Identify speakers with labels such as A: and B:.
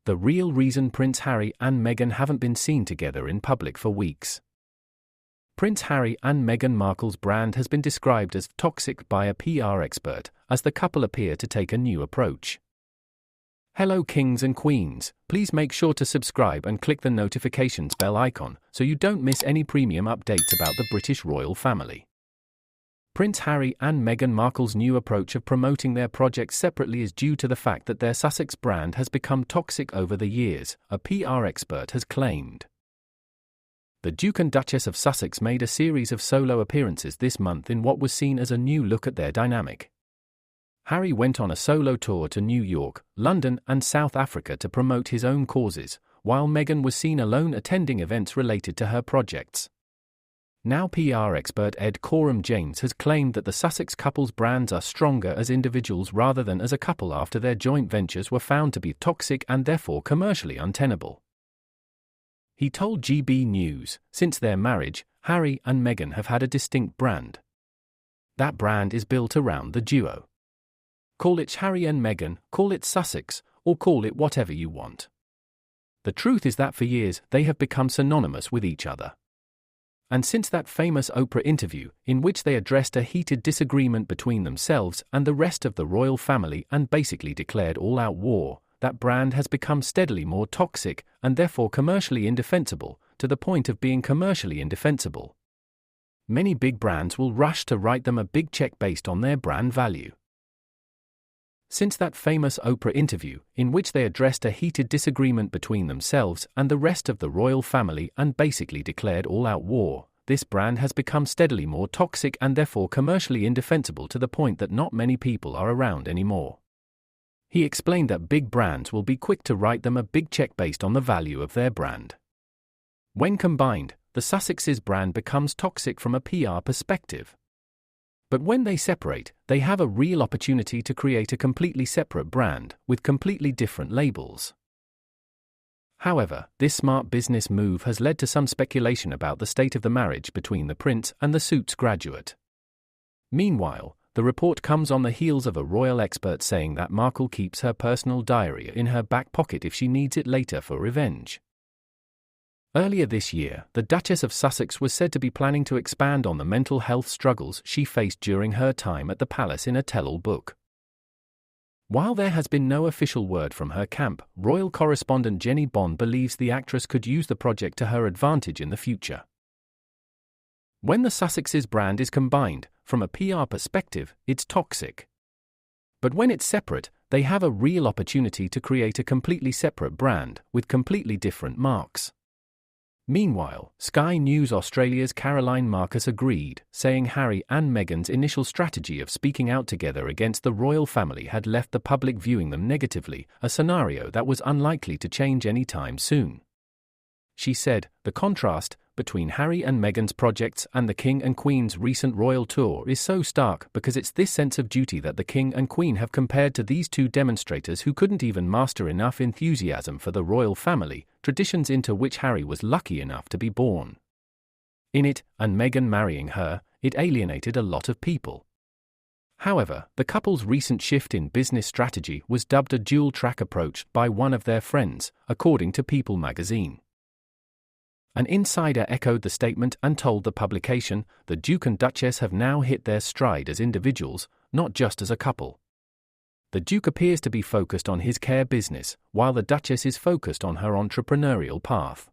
A: The real reason Prince Harry and Meghan haven't been seen together in public for weeks. Prince Harry and Meghan Markle's brand has been described as toxic by a PR expert, as the couple appear to take a new approach. Hello kings and queens, please make sure to subscribe and click the notifications bell icon so you don't miss any premium updates about the British royal family. Prince Harry and Meghan Markle's new approach of promoting their projects separately is due to the fact that their Sussex brand has become toxic over the years, a PR expert has claimed. The Duke and Duchess of Sussex made a series of solo appearances this month in what was seen as a new look at their dynamic. Harry went on a solo tour to New York, London and South Africa to promote his own causes, while Meghan was seen alone attending events related to her projects. Now PR expert Ed Coram James has claimed that the Sussex couple's brands are stronger as individuals rather than as a couple after their joint ventures were found to be toxic and therefore commercially untenable. He told GB News, since their marriage, Harry and Meghan have had a distinct brand. That brand is built around the duo. Call it Harry and Meghan, call it Sussex, or call it whatever you want. The truth is that for years they have become synonymous with each other. And since that famous Oprah interview, in which they addressed a heated disagreement between themselves and the rest of the royal family and basically declared all-out war, that brand has become steadily more toxic and therefore commercially indefensible, to the point of being commercially indefensible. Many big brands will rush to write them a big check based on their brand value. Since that famous Oprah interview, in which they addressed a heated disagreement between themselves and the rest of the royal family and basically declared all-out war, this brand has become steadily more toxic and therefore commercially indefensible to the point that not many people are around anymore. He explained that big brands will be quick to write them a big check based on the value of their brand. When combined, the Sussex's brand becomes toxic from a PR perspective. But when they separate, they have a real opportunity to create a completely separate brand, with completely different labels. However, this smart business move has led to some speculation about the state of the marriage between the prince and the suits graduate. Meanwhile, the report comes on the heels of a royal expert saying that Markle keeps her personal diary in her back pocket if she needs it later for revenge. Earlier this year, the Duchess of Sussex was said to be planning to expand on the mental health struggles she faced during her time at the palace in a tell-all book. While there has been no official word from her camp, royal correspondent Jenny Bond believes the actress could use the project to her advantage in the future. When the Sussex's brand is combined, from a PR perspective, it's toxic. But when it's separate, they have a real opportunity to create a completely separate brand, with completely different marks. Meanwhile, Sky News Australia's Caroline Marcus agreed, saying Harry and Meghan's initial strategy of speaking out together against the royal family had left the public viewing them negatively, a scenario that was unlikely to change any time soon. She said, "The contrast between Harry and Meghan's projects and the King and Queen's recent royal tour is so stark because it's this sense of duty that the King and Queen have compared to these two demonstrators who couldn't even master enough enthusiasm for the royal family, traditions into which Harry was lucky enough to be born. In it, and Meghan marrying her, it alienated a lot of people." However, the couple's recent shift in business strategy was dubbed a dual-track approach by one of their friends, according to People magazine. An insider echoed the statement and told the publication, "The Duke and Duchess have now hit their stride as individuals, not just as a couple." The Duke appears to be focused on his care business, while the Duchess is focused on her entrepreneurial path.